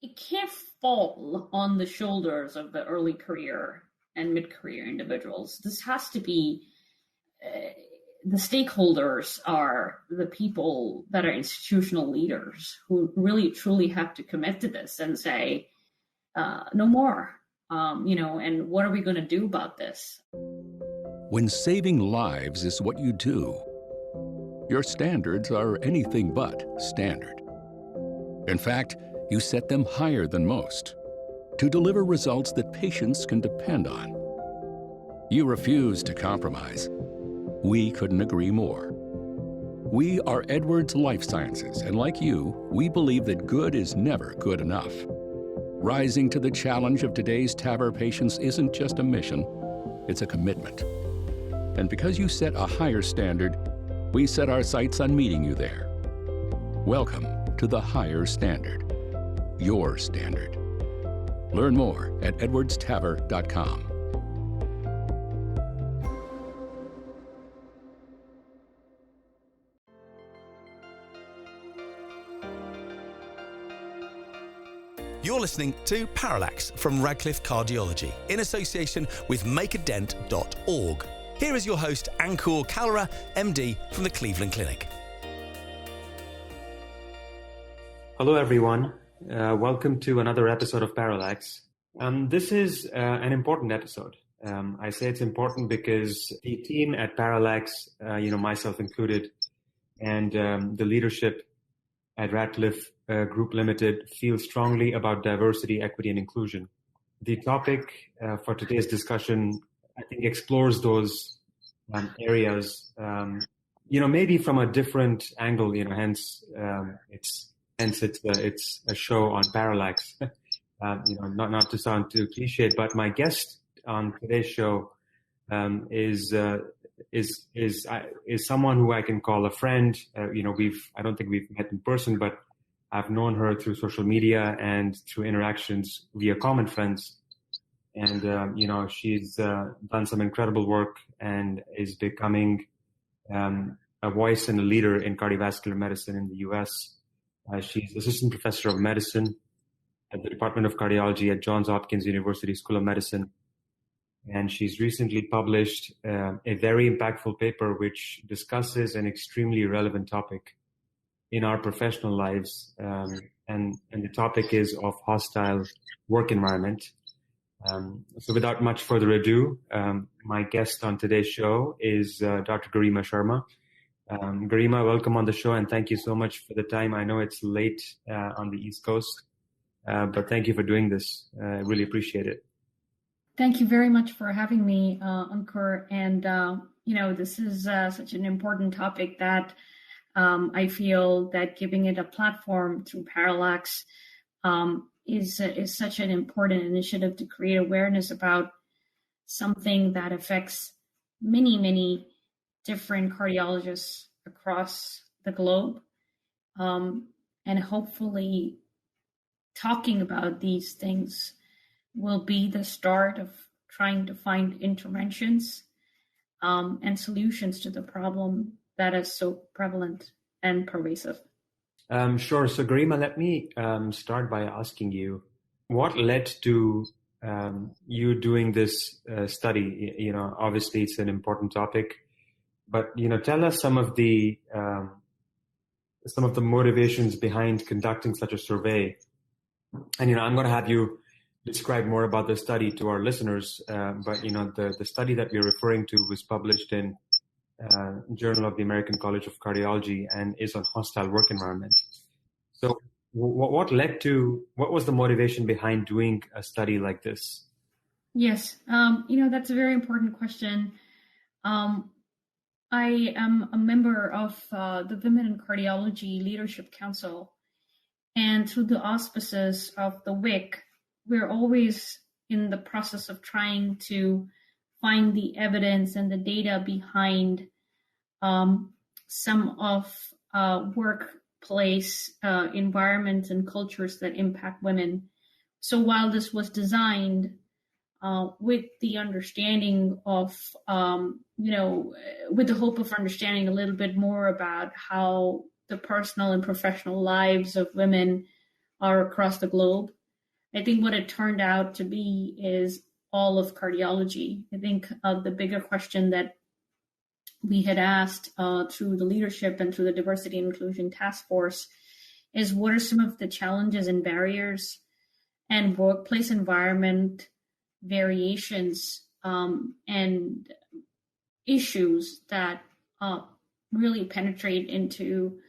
it can't fall on the shoulders of the early career and mid-career individuals. This has to be, the stakeholders are the people that are institutional leaders who really truly have to commit to this and say, no more, and what are we going to do about this? When saving lives is what you do, your standards are anything but standard. In fact, you set them higher than most to deliver results that patients can depend on. You refuse to compromise. We couldn't agree more. We are Edwards Life Sciences, and like you, we believe that good is never good enough. Rising to the challenge of today's TAVR patients isn't just a mission, it's a commitment. And because you set a higher standard, we set our sights on meeting you there. Welcome to the higher standard, your standard. Learn more at edwardstavr.com. You're listening to Parallax from Radcliffe Cardiology in association with makeadent.org. Here is your host, Ankur Kalra, MD from the Cleveland Clinic. Hello, everyone. Welcome to another episode of Parallax. This is an important episode. I say it's important because the team at Parallax, myself included, and the leadership at Radcliffe Group Limited feel strongly about diversity, equity, and inclusion. The topic for today's discussion, I think, explores those areas, maybe from a different angle. Hence it's a show on Parallax. Not to sound too cliched, but my guest on today's show is someone who I can call a friend. I don't think we've met in person, but I've known her through social media and through interactions via common friends. And, she's done some incredible work and is becoming a voice and a leader in cardiovascular medicine in the U.S. She's assistant professor of medicine at the Department of Cardiology at Johns Hopkins University School of Medicine. And she's recently published a very impactful paper which discusses an extremely relevant topic in our professional lives. And the topic is of hostile work environment. So without much further ado, my guest on today's show is Dr. Garima Sharma. Garima, welcome on the show, and thank you so much for the time. I know it's late on the East Coast, but thank you for doing this. I really appreciate it. Thank you very much for having me, Ankur. And, this is such an important topic that I feel that giving it a platform through Parallax is such an important initiative to create awareness about something that affects many, many different cardiologists across the globe. And hopefully talking about these things will be the start of trying to find interventions and solutions to the problem that is so prevalent and pervasive. Sure. So Garima, let me start by asking you, what led to you doing this study? Obviously it's an important topic, but tell us some of the motivations behind conducting such a survey. And I'm going to have you describe more about the study to our listeners. But the study that we're referring to was published in Journal of the American College of Cardiology and is on hostile work environment. So what was the motivation behind doing a study like this? Yes, that's a very important question. I am a member of the Women in Cardiology Leadership Council, and through the auspices of the WIC, we're always in the process of trying to find the evidence and the data behind some of workplace environments and cultures that impact women. So while this was designed with the understanding of, with the hope of understanding a little bit more about how the personal and professional lives of women are across the globe. I think what it turned out to be is all of cardiology. I think the bigger question that we had asked through the leadership and through the Diversity and Inclusion Task Force is what are some of the challenges and barriers and workplace environment variations and issues that really penetrate into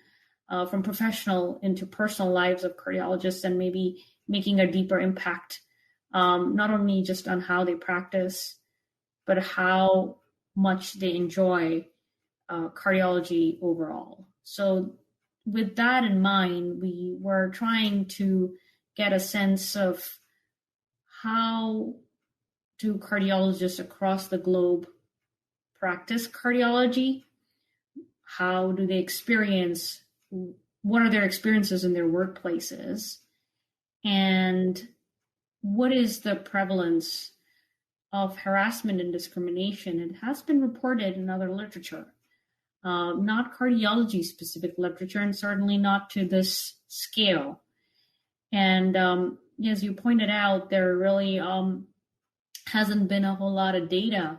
from professional into personal lives of cardiologists and maybe making a deeper impact, not only just on how they practice, but how much they enjoy cardiology overall. So with that in mind, we were trying to get a sense of how do cardiologists across the globe practice cardiology? How do they experience, what are their experiences in their workplaces? And what is the prevalence of harassment and discrimination? It has been reported in other literature, not cardiology specific literature, and certainly not to this scale. And as you pointed out, there really hasn't been a whole lot of data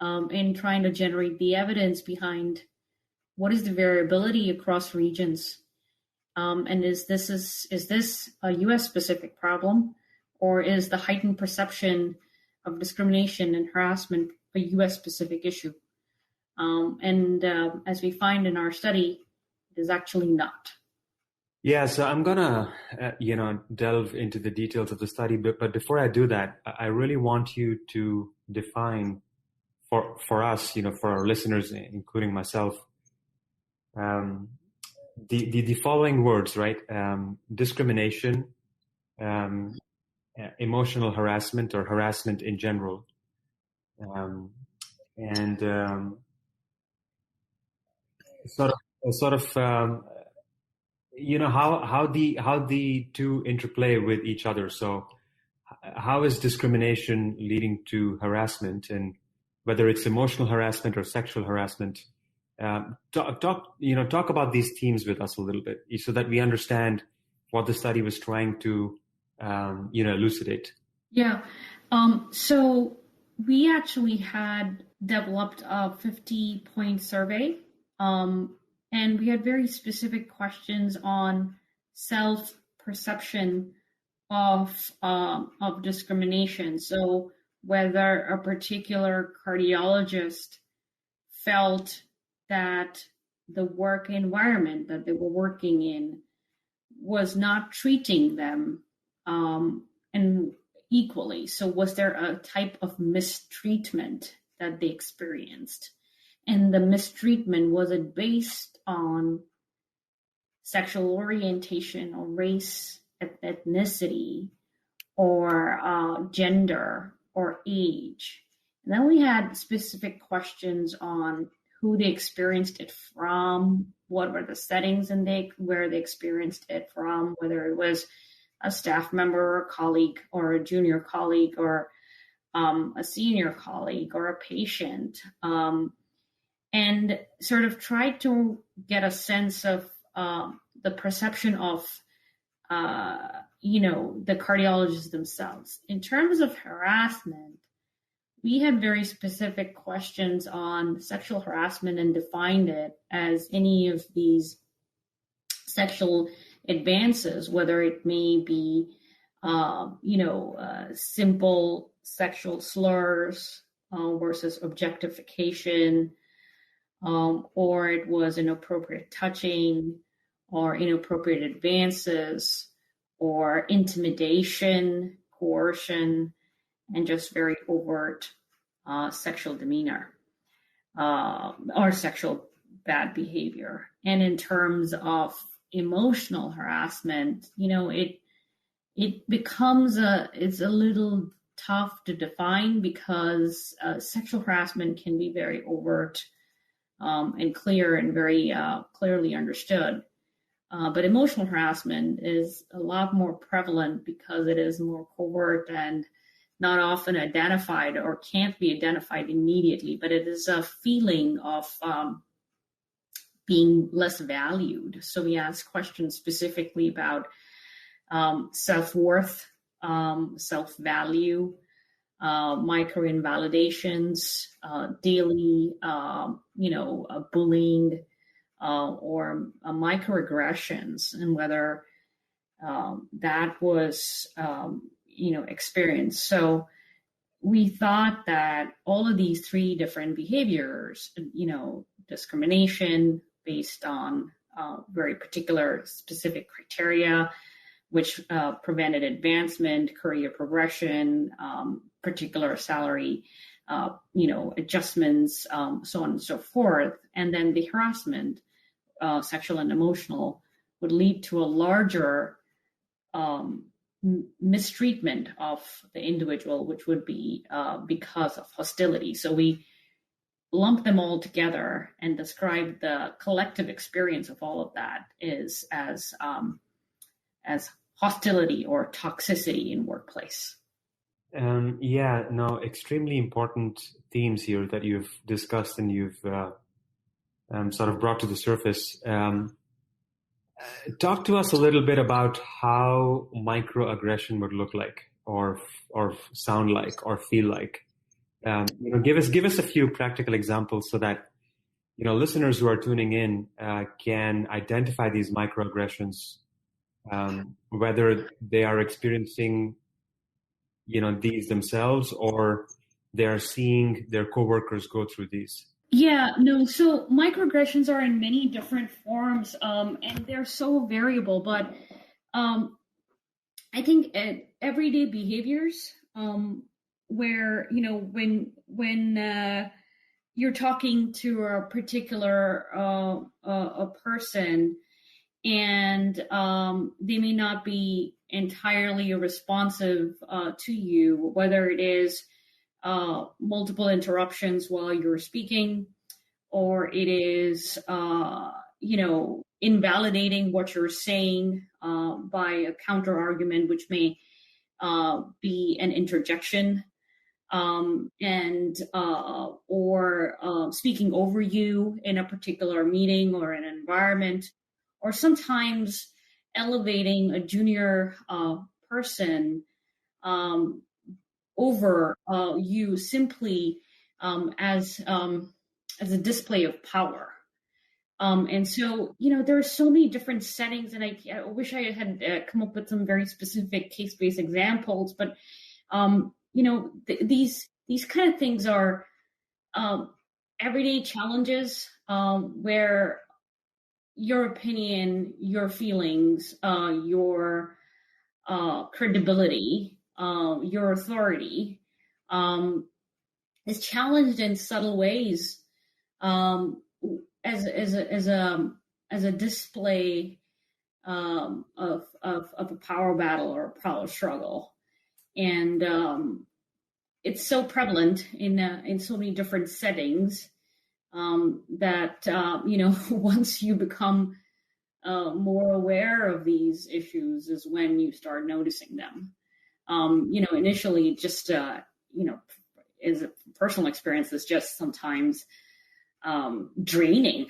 in trying to generate the evidence behind what is the variability across regions, and is this a U.S. specific problem, or is the heightened perception of discrimination and harassment a U.S. specific issue? And as we find in our study, it is actually not. Yeah, so I'm gonna, delve into the details of the study, but before I do that, I really want you to define for us, for our listeners, including myself, the following words, right? Discrimination, emotional harassment or harassment in general, and how the two interplay with each other. So how is discrimination leading to harassment, and whether it's emotional harassment or sexual harassment? Talk about these themes with us a little bit so that we understand what the study was trying to elucidate. Yeah. So we actually had developed a 50-point survey, and we had very specific questions on self-perception of discrimination. So whether a particular cardiologist felt that the work environment that they were working in was not treating them and equally. So was there a type of mistreatment that they experienced? And the mistreatment, was it based on sexual orientation or race, ethnicity, or gender or age? And then we had specific questions on who they experienced it from, what were the settings and where they experienced it from, whether it was a staff member or a colleague or a junior colleague or a senior colleague or a patient, and sort of tried to get a sense of the perception of the cardiologists themselves. In terms of harassment, we had very specific questions on sexual harassment and defined it as any of these sexual advances, whether it may be, simple sexual slurs versus objectification, or it was inappropriate touching or inappropriate advances or intimidation, coercion, and just very overt sexual demeanor or sexual bad behavior. And in terms of emotional harassment, it becomes it's a little tough to define because sexual harassment can be very overt and clear and very clearly understood. But emotional harassment is a lot more prevalent because it is more covert and not often identified or can't be identified immediately, but it is a feeling of being less valued. So we ask questions specifically about self-worth, self-value, micro-invalidations, daily, bullying, or microaggressions, and whether that was, experienced. So we thought that all of these three different behaviors, discrimination based on very particular specific criteria, which prevented advancement, career progression, particular salary, adjustments, so on and so forth. And then the harassment, sexual and emotional, would lead to a larger mistreatment of the individual, which would be because of hostility. So we lump them all together and describe the collective experience of all of that is as hostility or toxicity in workplace. Extremely important themes here that you've discussed and you've sort of brought to the surface. Talk to us a little bit about how microaggression would look like, or sound like, or feel like. Give us a few practical examples so that listeners who are tuning in can identify these microaggressions, whether they are experiencing these themselves or they are seeing their coworkers go through these. So microaggressions are in many different forms, and they're so variable, but I think everyday behaviors, where, when you're talking to a particular a person and they may not be entirely responsive to you, whether it is multiple interruptions while you're speaking, or it is, invalidating what you're saying by a counter argument, which may be an interjection, or speaking over you in a particular meeting or an environment, or sometimes elevating a junior person over you simply as a display of power. And so, there are so many different settings, and I wish I had come up with some very specific case-based examples, but, these kind of things are everyday challenges where your opinion, your feelings, your credibility, your authority is challenged in subtle ways as a display of a power battle or a power struggle, and it's so prevalent in so many different settings that once you become more aware of these issues is when you start noticing them. Initially, just as a personal experience, is just sometimes draining.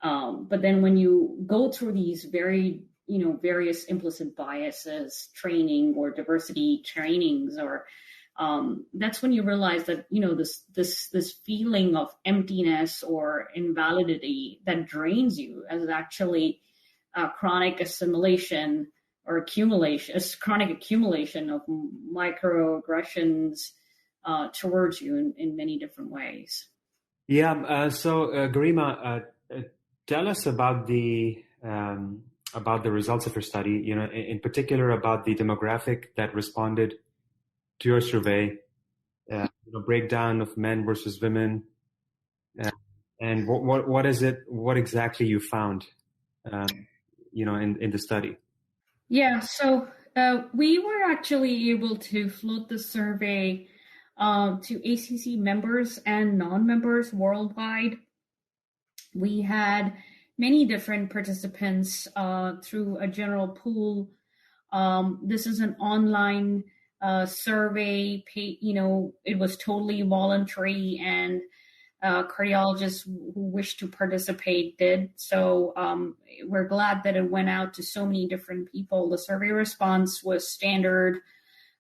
But then when you go through these various implicit biases training or diversity trainings, or that's when you realize that this feeling of emptiness or invalidity that drains you is actually chronic assimilation or chronic accumulation of microaggressions towards you in many different ways. So Garima, tell us about the results of your study. In particular about the demographic that responded to your survey. Breakdown of men versus women, and what is it? What exactly you found? In the study. So we were actually able to float the survey to ACC members and non-members worldwide. We had many different participants through a general pool. This is an online survey. It was totally voluntary, and cardiologists who wished to participate did. So we're glad that it went out to so many different people. The survey response was standard,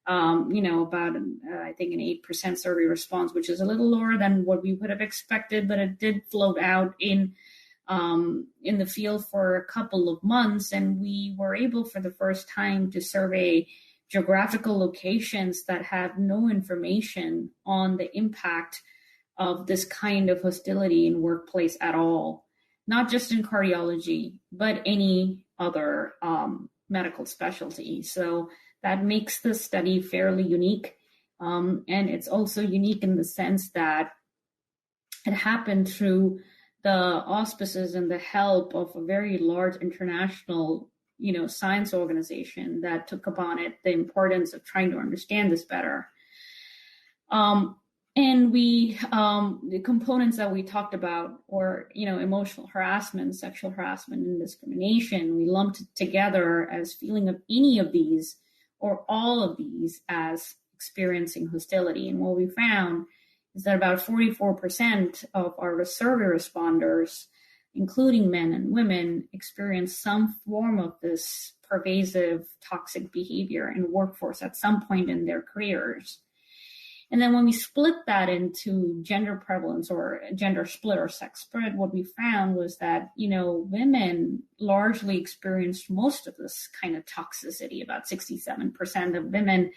about, I think, an 8% survey response, which is a little lower than what we would have expected, but it did float out in the field for a couple of months. And we were able for the first time to survey geographical locations that have no information on the impact of this kind of hostility in workplace at all, not just in cardiology, but any other medical specialty. So that makes the study fairly unique. And it's also unique in the sense that it happened through the auspices and the help of a very large international science organization that took upon it the importance of trying to understand this better. And we, the components that we talked about were, emotional harassment, sexual harassment, and discrimination. We lumped together as feeling of any of these or all of these as experiencing hostility. And what we found is that about 44% of our survey responders, including men and women, experience some form of this pervasive toxic behavior in workforce at some point in their careers. And then when we split that into gender prevalence or gender split or sex split, what we found was that, women largely experienced most of this kind of toxicity. About 67% of women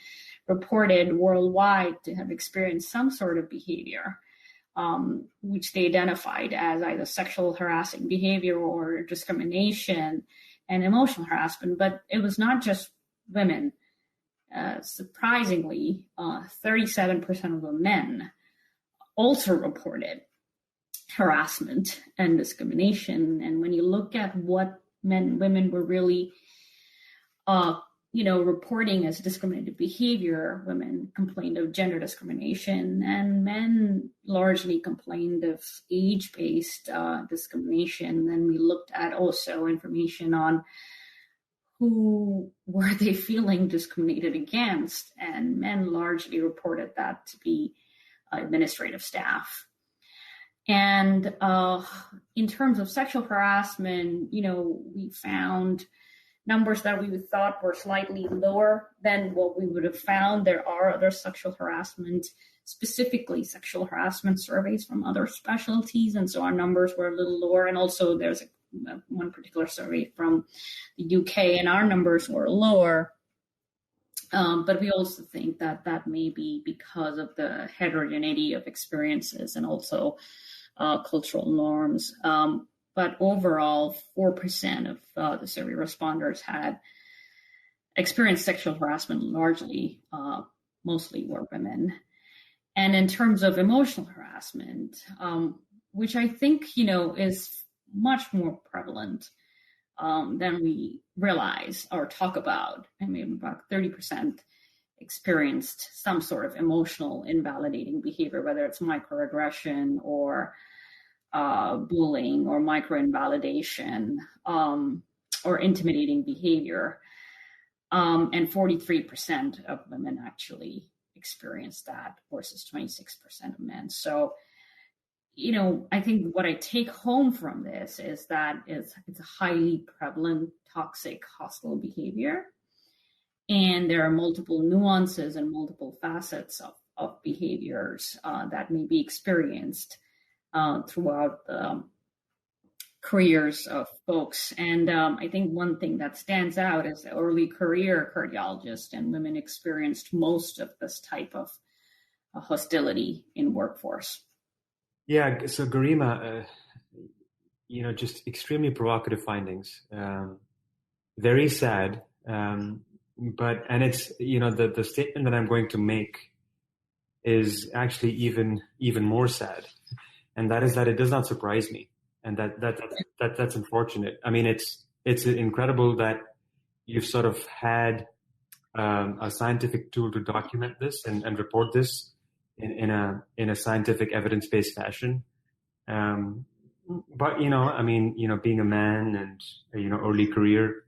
reported worldwide to have experienced some sort of behavior, which they identified as either sexual harassing behavior or discrimination and emotional harassment. But it was not just women. Surprisingly, 37% of the men also reported harassment and discrimination. And when you look at what men and women were really, reporting as discriminated behavior, women complained of gender discrimination, and men largely complained of age-based discrimination. And we looked at also information on who were they feeling discriminated against, and men largely reported that to be administrative staff. And in terms of sexual harassment, we found numbers that we thought were slightly lower than what we would have found. There are other sexual harassment, specifically sexual harassment surveys from other specialties, and so our numbers were a little lower. And also there's one particular survey from the UK, and our numbers were lower. But we also think that may be because of the heterogeneity of experiences and also cultural norms. But overall, 4% of the survey responders had experienced sexual harassment, largely, mostly were women. And in terms of emotional harassment, which I think, is much more prevalent than we realize or talk about. I mean, about 30% experienced some sort of emotional invalidating behavior, whether it's microaggression or bullying or microinvalidation or intimidating behavior. And 43% of women actually experienced that versus 26% of men. So, I think what I take home from this is that it's a highly prevalent, toxic, hostile behavior. And there are multiple nuances and multiple facets of behaviors that may be experienced throughout the careers of folks. And I think one thing that stands out is the early career cardiologists and women experienced most of this type of hostility in workforce. Yeah, so Garima, just extremely provocative findings. Very sad, and it's the statement that I'm going to make is actually even more sad, and that is that it does not surprise me, and that's unfortunate. I mean, it's incredible that you've sort of had a scientific tool to document this and report this in a scientific evidence-based fashion. But being a man and early career,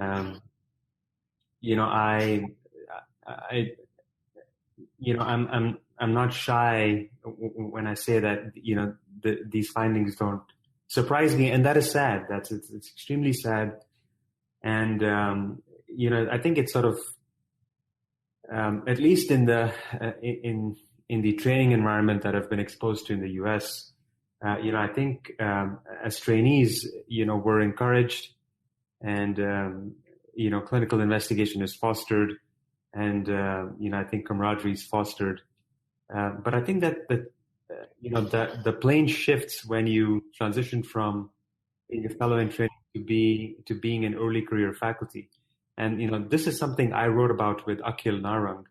I'm I'm not shy when I say that, these findings don't surprise me, and that is sad. It's extremely sad. And, I think it's sort of, at least in the training environment that I've been exposed to in the US, I think as trainees, we're encouraged, and clinical investigation is fostered, and I think camaraderie is fostered. But I think that the plane shifts when you transition from being a fellow in training to being an early career faculty. And this is something I wrote about with Akhil Narang.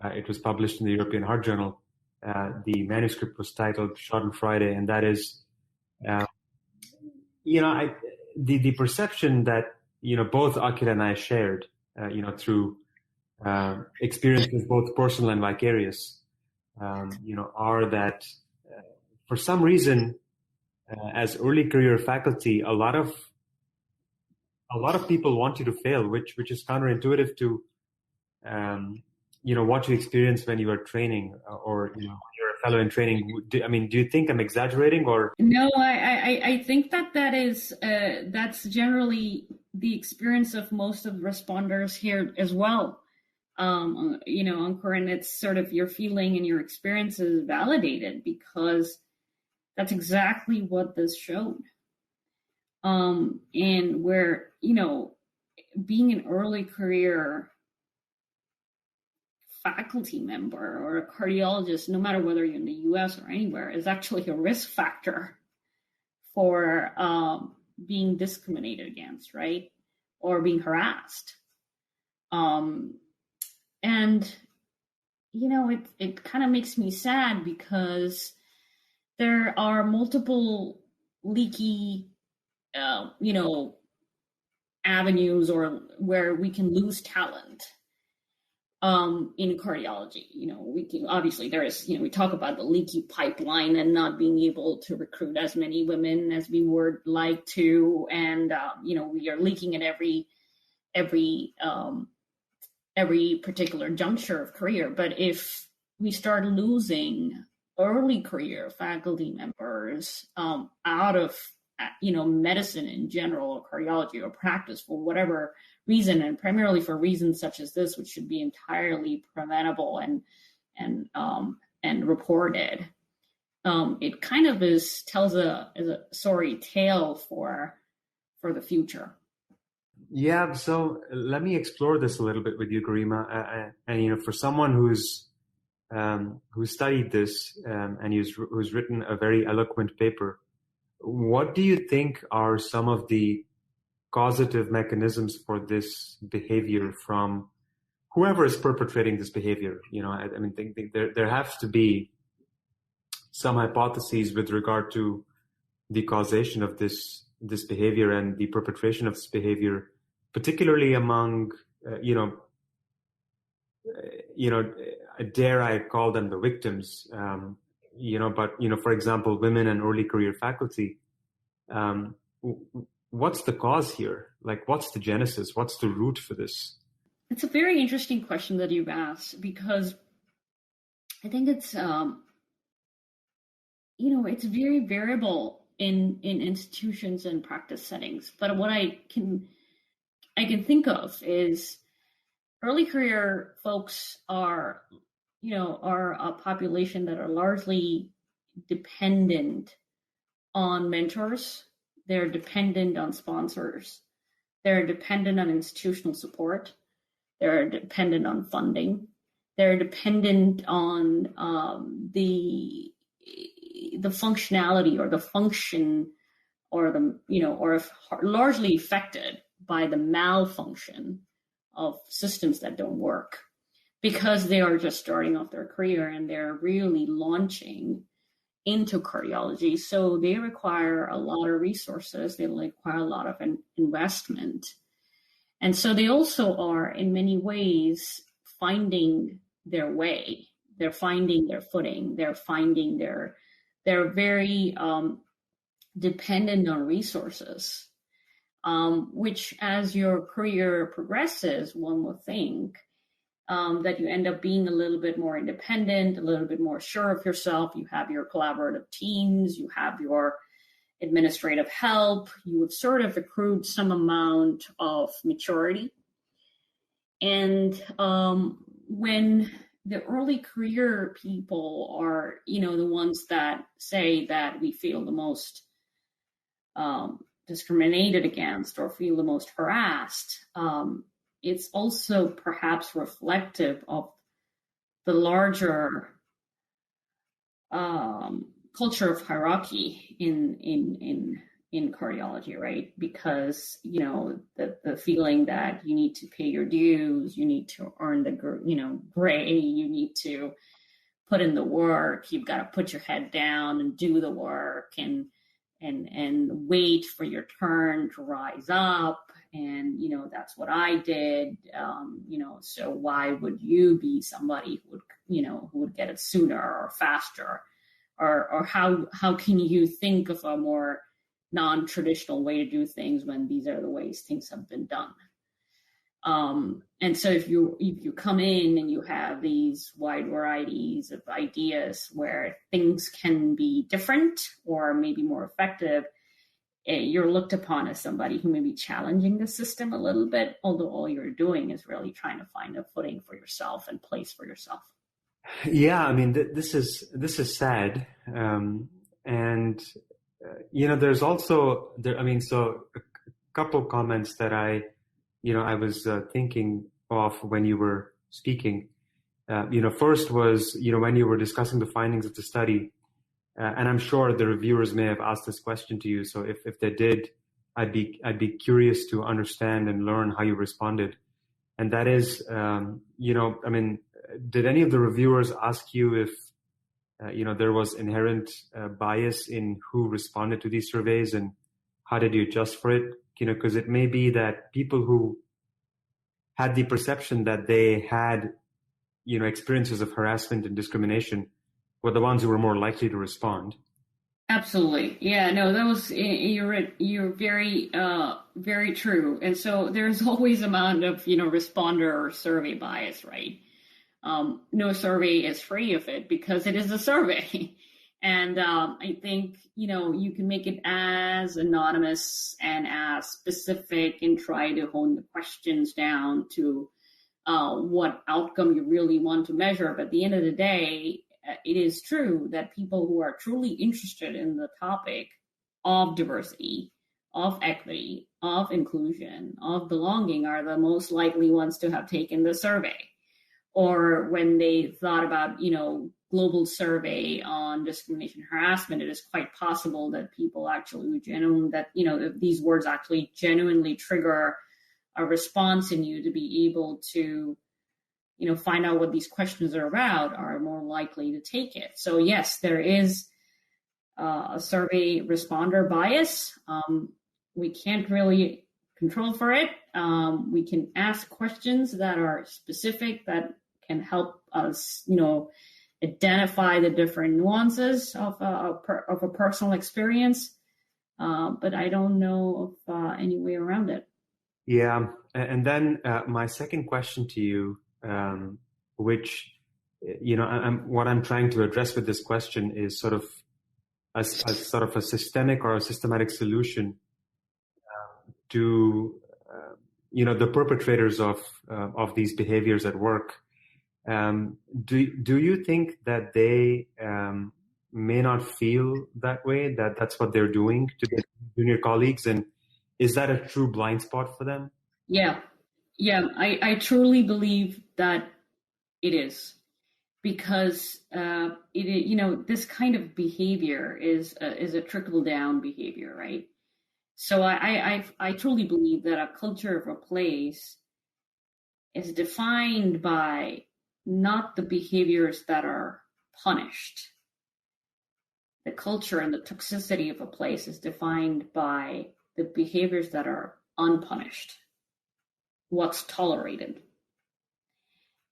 It was published in the European Heart Journal. The manuscript was titled Schadenfreude, and that is, the perception that both Akhil and I shared, through experiences both personal and vicarious, are that for some reason, as early career faculty, a lot of people want you to fail, which is counterintuitive to what you experience when you are training, or when you're a fellow in training. Do you think I'm exaggerating, or? No, I think that's generally the experience of most of the responders here as well. Ankur, and it's sort of your feeling and your experience is validated, because that's exactly what this showed. And where, being an early career faculty member or a cardiologist, no matter whether you're in the US or anywhere, is actually a risk factor for being discriminated against, right? Or being harassed. And, it kind of makes me sad, because there are multiple leaky, avenues or where we can lose talent in cardiology. We can, obviously there is, we talk about the leaky pipeline and not being able to recruit as many women as we would like to. And, we are leaking at every particular juncture of career. But if we start losing early career faculty members out of medicine in general, or cardiology, or practice, for whatever reason, and primarily for reasons such as this, which should be entirely preventable and reported, it kind of tells a sorry tale for the future. Yeah, so let me explore this a little bit with you, Garima. And for someone who's studied this and who's written a very eloquent paper, what do you think are some of the causative mechanisms for this behavior from whoever is perpetrating this behavior? There have to be some hypotheses with regard to the causation of this behavior and the perpetration of this behavior, particularly among, dare I call them the victims, for example, women and early career faculty. What's the cause here? Like, what's the genesis? What's the root for this? It's a very interesting question that you've asked, because I think it's, it's very variable in institutions and practice settings. But what I can think of is early career folks are a population that are largely dependent on mentors. They're dependent on sponsors. They're dependent on institutional support. They're dependent on funding. They're dependent on the functionality or the function, or or largely affected by the malfunction of systems that don't work, because they are just starting off their career and they're really launching into cardiology. So they require a lot of resources. They require a lot of investment. And so they also are, in many ways, finding their way. They're finding their footing. They're very dependent on resources, which, as your career progresses, one would think, that you end up being a little bit more independent, a little bit more sure of yourself. You have your collaborative teams, you have your administrative help, you have sort of accrued some amount of maturity. And when the early career people are, the ones that say that we feel the most discriminated against or feel the most harassed, it's also perhaps reflective of the larger culture of hierarchy in cardiology, right? Because, the feeling that you need to pay your dues, you need to earn the, gray, you need to put in the work, you've got to put your head down and do the work and wait for your turn to rise up. And, that's what I did, so why would you be somebody who would get it sooner or faster? Or how can you think of a more non-traditional way to do things when these are the ways things have been done? And so if you come in and you have these wide varieties of ideas where things can be different or maybe more effective, you're looked upon as somebody who may be challenging the system a little bit, although all you're doing is really trying to find a footing for yourself and place for yourself. Yeah, I mean, this is sad, and there's also so a couple comments that I was thinking of when you were speaking. First was when you were discussing the findings of the study, and I'm sure the reviewers may have asked this question to you. So if they did, I'd be curious to understand and learn how you responded. And that is, did any of the reviewers ask you if, there was inherent bias in who responded to these surveys, and how did you adjust for it? Because it may be that people who had the perception that they had, experiences of harassment and discrimination were the ones who were more likely to respond. Absolutely. Yeah, no, you're very, very true. And so there's always amount of, responder or survey bias, right? No survey is free of it because it is a survey. And I think, you can make it as anonymous and as specific and try to hone the questions down to what outcome you really want to measure. But at the end of the day, it is true that people who are truly interested in the topic of diversity, of equity, of inclusion, of belonging are the most likely ones to have taken the survey. Or when they thought about, global survey on discrimination and harassment, it is quite possible that people actually these words actually genuinely trigger a response in you to be able to, find out what these questions are about, are more likely to take it. So yes, there is a survey responder bias. We can't really control for it. We can ask questions that are specific, that can help us, identify the different nuances of a personal experience. But I don't know of any way around it. Yeah. And then my second question to you, which, what I'm trying to address with this question is sort of a systemic or a systematic solution to, the perpetrators of these behaviors at work. Do you think that they may not feel that way, that that's what they're doing to their junior colleagues? And is that a true blind spot for them? Yeah, I truly believe that it is, because this kind of behavior is a trickle down behavior, right? So I truly believe that a culture of a place is defined by not the behaviors that are punished. The culture and the toxicity of a place is defined by the behaviors that are unpunished, what's tolerated.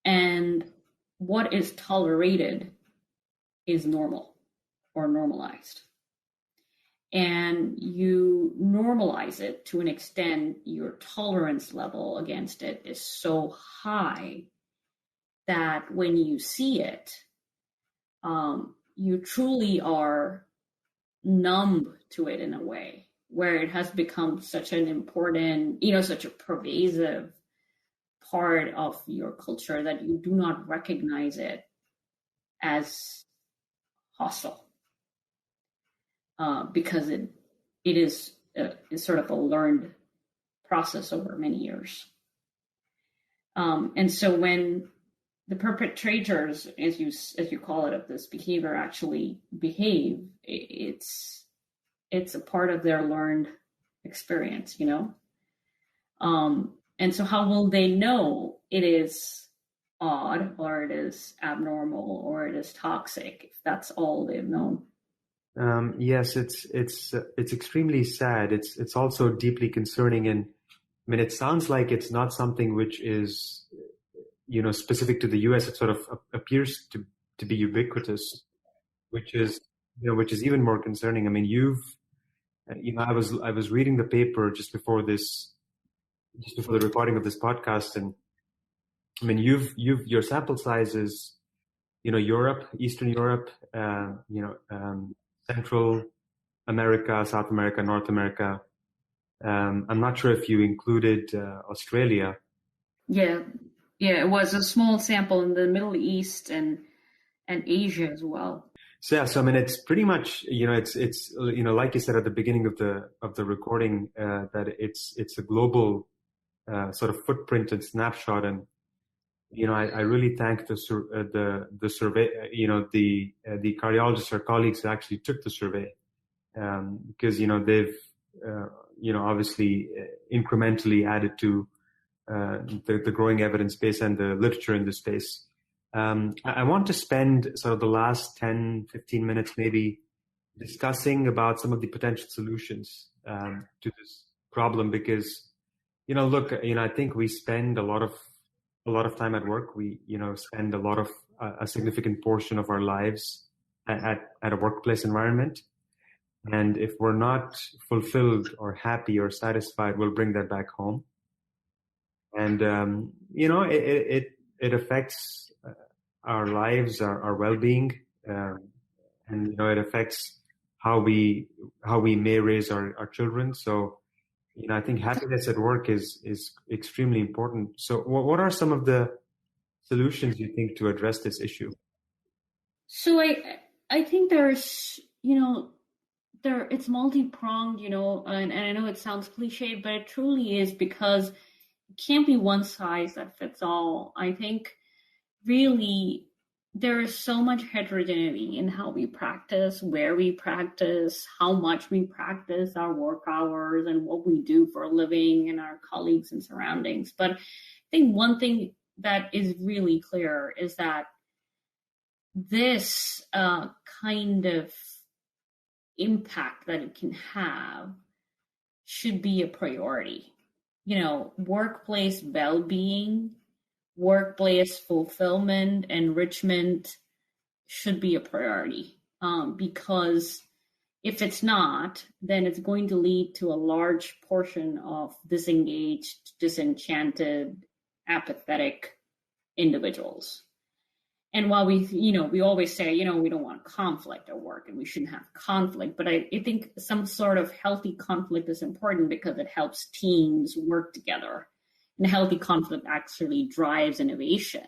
And what is tolerated is normal or normalized. And you normalize it to an extent, your tolerance level against it is so high that when you see it, you truly are numb to it in a way, where it has become such an important, such a pervasive part of your culture that you do not recognize it as hostile, because it is sort of a learned process over many years. And so when the perpetrators, as you call it, of this behavior actually behave, it's a part of their learned experience, and so how will they know it is odd, or it is abnormal, or it is toxic, if that's all they've known? Yes, it's extremely sad. It's also deeply concerning, and I mean, it sounds like it's not something which is, specific to the U.S. It sort of appears to be ubiquitous, which is even more concerning. I mean, I was reading the paper just before the recording of this podcast, and I mean, your sample size is, Europe, Eastern Europe, Central America, South America, North America. I'm not sure if you included Australia. Yeah, it was a small sample in the Middle East and Asia as well. So I mean, it's pretty much, it's like you said at the beginning of the recording, that it's a global sort of footprint and snapshot, and I really thank the survey, the cardiologists, our colleagues who actually took the survey, because they've obviously incrementally added to the growing evidence base and the literature in this space. I want to spend sort of the last 10, 15 minutes maybe discussing about some of the potential solutions to this problem, because, look, I think we spend a lot of time at work. We, spend a significant portion of our lives at a workplace environment. And if we're not fulfilled or happy or satisfied, we'll bring that back home. And, it affects our lives, our well-being, and it affects how we may raise our children. So, I think happiness at work is extremely important. So, what are some of the solutions you think to address this issue? So I think there's it's multi-pronged, and I know it sounds cliche, but it truly is, because it can't be one size that fits all. I think really there is so much heterogeneity in how we practice, where we practice, how much we practice, our work hours, and what we do for a living, and our colleagues and surroundings. But I think one thing that is really clear is that this kind of impact that it can have should be a priority. Workplace well-being, workplace fulfillment, enrichment should be a priority, because if it's not, then it's going to lead to a large portion of disengaged, disenchanted, apathetic individuals. And while we always say, we don't want conflict at work and we shouldn't have conflict, but I think some sort of healthy conflict is important, because it helps teams work together. And healthy conflict actually drives innovation.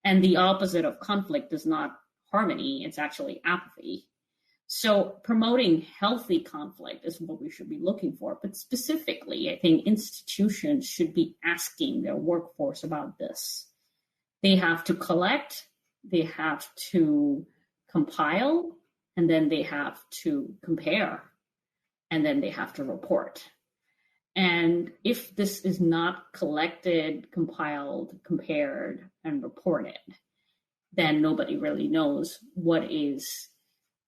And the opposite of conflict is not harmony, it's actually apathy. So promoting healthy conflict is what we should be looking for. But specifically, I think institutions should be asking their workforce about this. They have to collect, they have to compile, and then they have to compare, and then they have to report. And if this is not collected, compiled, compared, and reported, then nobody really knows what is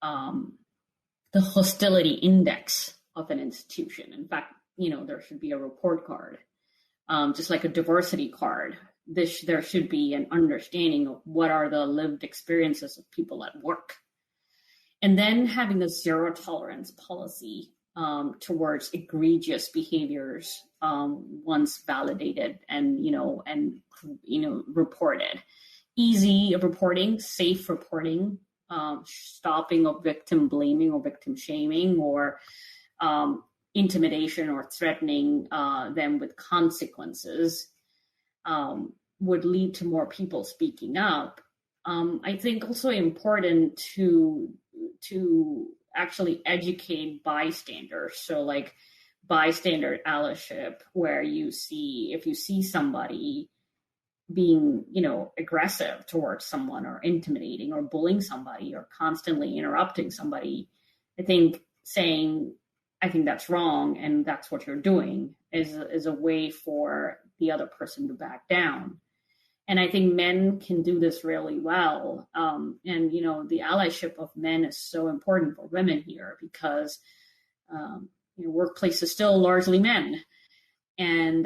the hostility index of an institution. In fact, there should be a report card, just like a diversity card. There should be an understanding of what are the lived experiences of people at work. And then having a zero tolerance policy towards egregious behaviors once validated and reported. easy reporting, safe reporting, stopping of victim blaming or victim shaming, or intimidation or threatening them with consequences would lead to more people speaking up. I think also important to actually educate bystanders. So like bystander allyship, where if you see somebody being, aggressive towards someone or intimidating or bullying somebody or constantly interrupting somebody, I think saying, I think that's wrong and that's what you're doing is a way for the other person to back down. And I think men can do this really well. And, the allyship of men is so important for women here because workplace is still largely men. And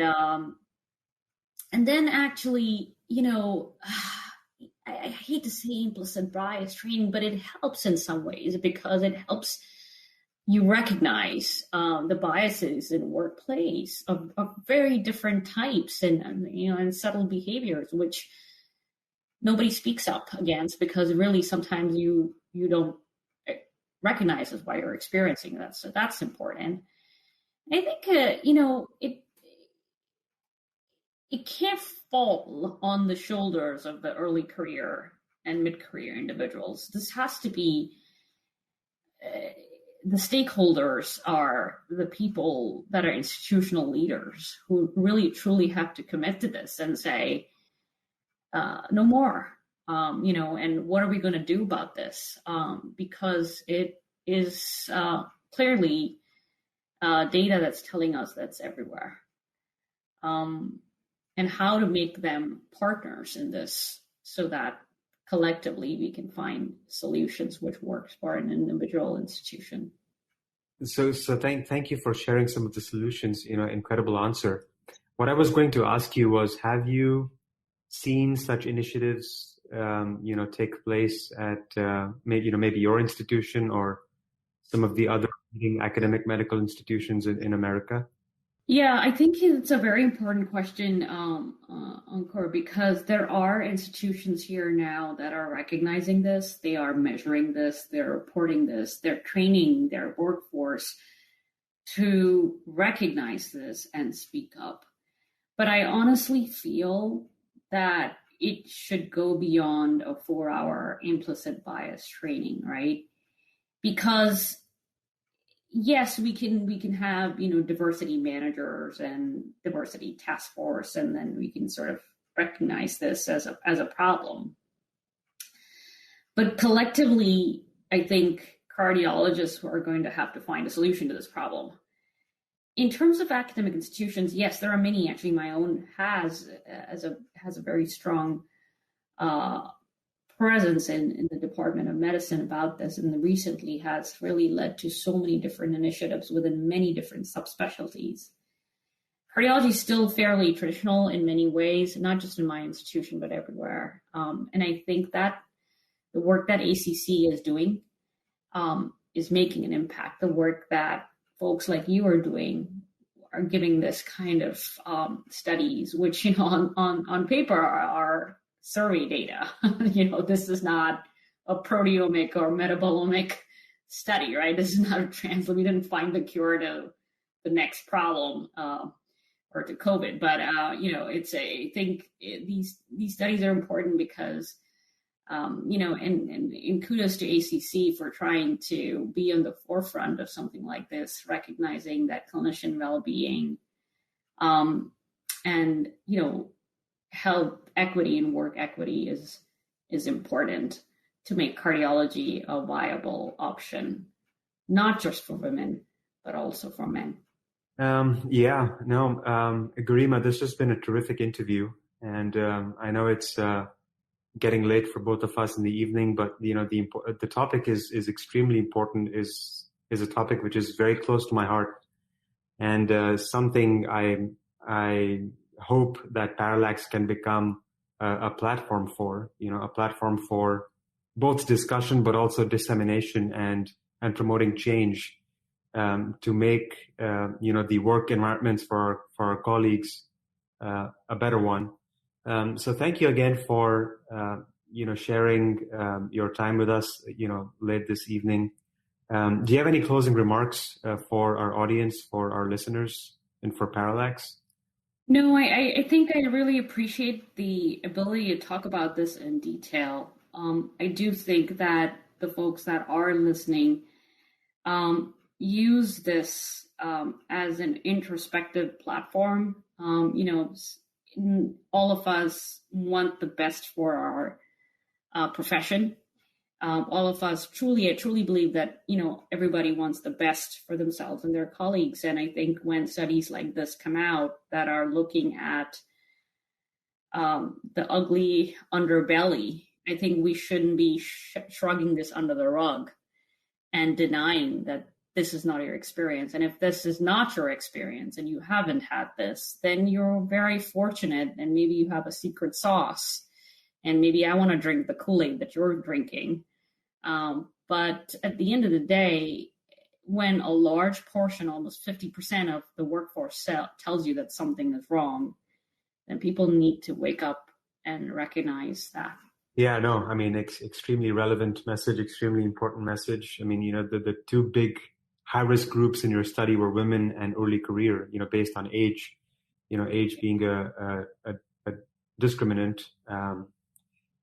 then actually, I hate to say implicit bias training, but it helps in some ways because it helps you recognize the biases in workplace of very different types and subtle behaviors, which nobody speaks up against because really sometimes you don't recognize as why you're experiencing that. So that's important. I think, it can't fall on the shoulders of the early career and mid-career individuals. This has to be, the stakeholders are the people that are institutional leaders who really truly have to commit to this and say, no more, and what are we going to do about this? Because it is clearly data that's telling us that's everywhere. And how to make them partners in this so that collectively we can find solutions which works for an individual institution. So thank you for sharing some of the solutions, incredible answer. What I was going to ask you was, have you seen such initiatives, take place at maybe your institution or some of the other leading academic medical institutions in America? Yeah, I think it's a very important question, Ankur, because there are institutions here now that are recognizing this. They are measuring this, they're reporting this, they're training their workforce to recognize this and speak up. But I honestly feel that it should go beyond a 4-hour implicit bias training, right? Because yes, we can have, diversity managers and diversity task force, and then we can sort of recognize this as a problem. But collectively, I think cardiologists are going to have to find a solution to this problem. In terms of academic institutions, yes, there are many. Actually, my own has a very strong presence in the Department of Medicine about this, and recently has really led to so many different initiatives within many different subspecialties. Cardiology is still fairly traditional in many ways, not just in my institution, but everywhere. And I think that the work that ACC is doing is making an impact. The work that folks like you are doing are giving this kind of studies, which, on paper are survey data. This is not a proteomic or metabolomic study, right? This is not a we didn't find the cure to the next problem or to COVID, but I think these studies are important because and kudos to ACC for trying to be on the forefront of something like this, recognizing that clinician well-being and health equity and work equity is important to make cardiology a viable option, not just for women, but also for men. Garima, this has been a terrific interview, and I know it's getting late for both of us in the evening, but the topic is extremely important, is a topic which is very close to my heart, and something I hope that Parallax can become a platform for, a platform for both discussion, but also dissemination and promoting change, to make, the work environments for our colleagues, a better one, So thank you again for, sharing your time with us, late this evening. Do you have any closing remarks for our audience, for our listeners, and for Parallax? No, I think I really appreciate the ability to talk about this in detail. I do think that the folks that are listening use this as an introspective platform. All of us want the best for our profession. All of us I truly believe that, everybody wants the best for themselves and their colleagues. And I think when studies like this come out that are looking at the ugly underbelly, I think we shouldn't be shrugging this under the rug and denying that this is not your experience. And if this is not your experience and you haven't had this, then you're very fortunate, and maybe you have a secret sauce. And maybe I want to drink the Kool-Aid that you're drinking. But at the end of the day, when a large portion, almost 50% of the workforce tells you that something is wrong, then people need to wake up and recognize that. Yeah, no, I mean, extremely relevant message, extremely important message. I mean, the two big high-risk groups in your study were women and early career, based on age, age being a discriminant.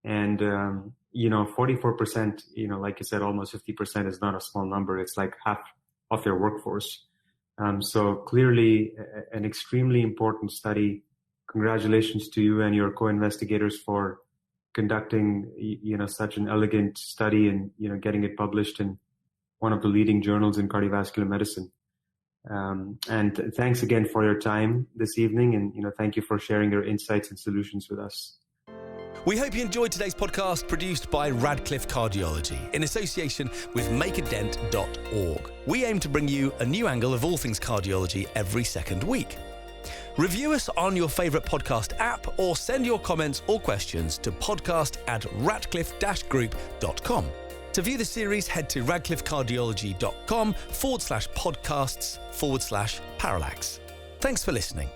44%, like you said, almost 50% is not a small number. It's like half of their workforce. So clearly an extremely important study. Congratulations to you and your co-investigators for conducting, such an elegant study and, getting it published in one of the leading journals in cardiovascular medicine. And thanks again for your time this evening. And, thank you for sharing your insights and solutions with us. We hope you enjoyed today's podcast, produced by Radcliffe Cardiology in association with makeadent.org. We aim to bring you a new angle of all things cardiology every second week. Review us on your favourite podcast app, or send your comments or questions to podcast@radcliffe-group.com. To view the series, head to radcliffecardiology.com/podcasts/Parallax. Thanks for listening.